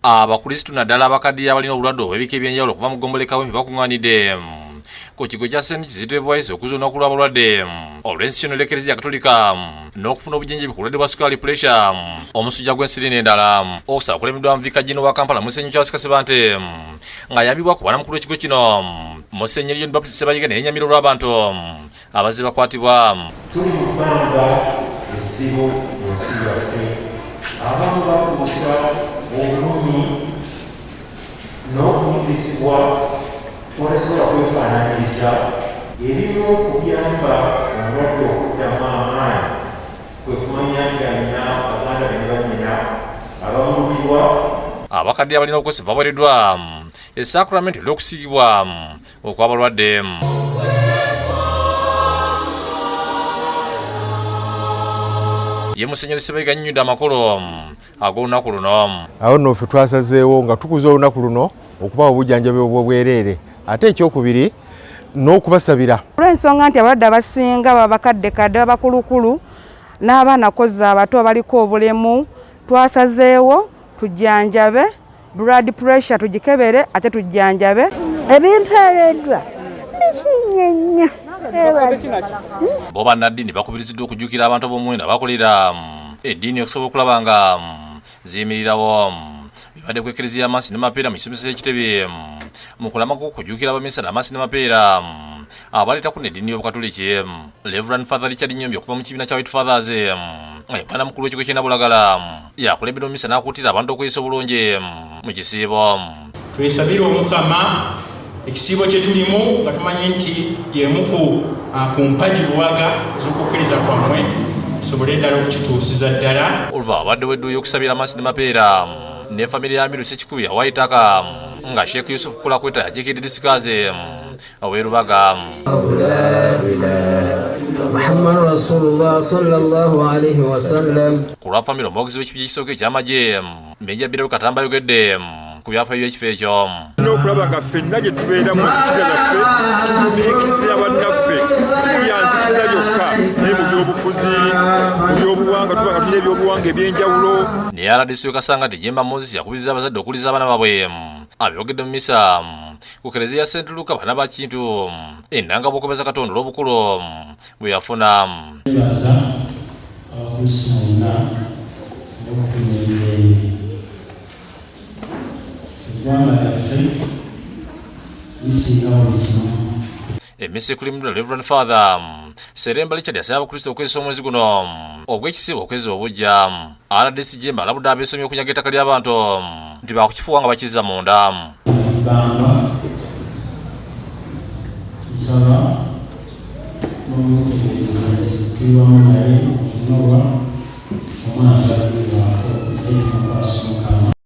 abakristu naddala abakaddiya abalina obulwadde obw'ebika ebyenjawulo okuva mu ggomboleka w'empi bakuŋŋaanidde ku kigo kya St. Kizito Boys okuzuula olunaku lw'abalwadde olw'ensisiono l'Eklezia Katolika n'okufuna obujjanjabi ku bulwadde bwa sukaali pressure, omusujja gw'ensiri n'endala. Okusaba kulemeddwa Vika Jino wa Kampala Musenyi Charles Kasebante ng'ayambibwa ku bwana mukulu w'ekigo kino Musenyeri John Baptist Ssebayiga naye yennyamira olw'abantu abazze bakwatibwa. Tuli mu bbanga essibo mu nsi yaffe, abamu bakuusa obulumi n'okunyumisibwa watasobola kwefaanaanyiriza. Ebimu okuyamba omulwadde okuddamu amaanyi kwe kumanya nti alina baganda be ne bannyina abamulumibwa. Abakadde abalina okukozesa baweereddwa essaakulamenti olw'okusiigibwa okw'abalwadde. Ye Musenyeri Ssebayiga annyonnyodde amakulu ag'olunaku luno. Awo nno ffe twasazeewo nga tukuza olunaku luno okubawa obujjanjabi obw'obwereere, ate ekyokubiri n'okubasabira. Olw'ensonga nti abalwadde abasinga baba bakaddekadde babakulukulu n'abaana kozi abato abaliko obulemu, twasazeewo tujjanjabe blood pressure tugikebere ate tujjanjabe. Ebimpeereddwa bisinye nnyo. Bo bannaddiini bakubiriziddwa okujjukira abantu b'omuwendo abakolera eddiini okusobola okulaba nga ziyimirirawo bibadde ku Eklezia Amansi ne Mapeera mu isomero ly'Ekitebe mu kulamaga okujjukira abaminsana Amansi ne Mapeera abaleetako n'eddiini y'Obukatoliki. Reverend Father Richard Nyombi okuva mu kibiina kya White Fathers bwana mukulu w'ekigo ky'e Nabulagala yakulembera omumisa n'akuutira abantu okweyisa obulungi mu kisiibo. Twesabire Omukama ekisiibo kye tulimu nga tumanyi nti y'emu ku mpagi luwaga ez'okukkiriza kwammwe tusobole ddala okukituusiza ddala. Oluva abadde wedduuyo okusabira Amansi ne Mapeera ne famire ya Amiru Ssekikuyu yawaayitaka nga Sheikh Yusuf Kulakweta yakiikidde disikaze ow'erubaga. Muhammad Rasulullah sallallahu alaihi wasallam. Ku lwa famire omwogezi w'ekipi ky'ekisooka eky'amagye Meja Biralu Katamba ayogedde ku byafaayo by'ekifo ekyo. N'okulaba nga ffenna gye tubeera mu nzikiza zaffe tumumiikiriza bannaffe, si mu bya nzikiza byokka naye mu by'obufuzi, mu by'obuwanga tuba nga tulina ebyobuwanga ebyenjawulo. Naye RDC Kasanga Jemba Moses yakubiriza abazadde okuliza abaana baabwe abyogedde mu misa ku Eklezia ya St. Luka bana ba Kintu ennanga bw'okubeza Katonda olw'obukulu bwe yafuna. Nebaza abakristu bonna n'okutumirira eggwanga lyaffe lisinga buzima. Emmisa ekulimirwa Reverend Father Seremba Richard yasaba abakristu okwezesa omwezi guno ogw'ekisiibo okwezi obujja. RDC Jemba alabudde abeesomye okunyaga ettaka ly'abantu nti baakukifuuwa nga bakizza munda. Tugamba nsaba n'omutegeeza nti tuli wamu naye omwana talagirwako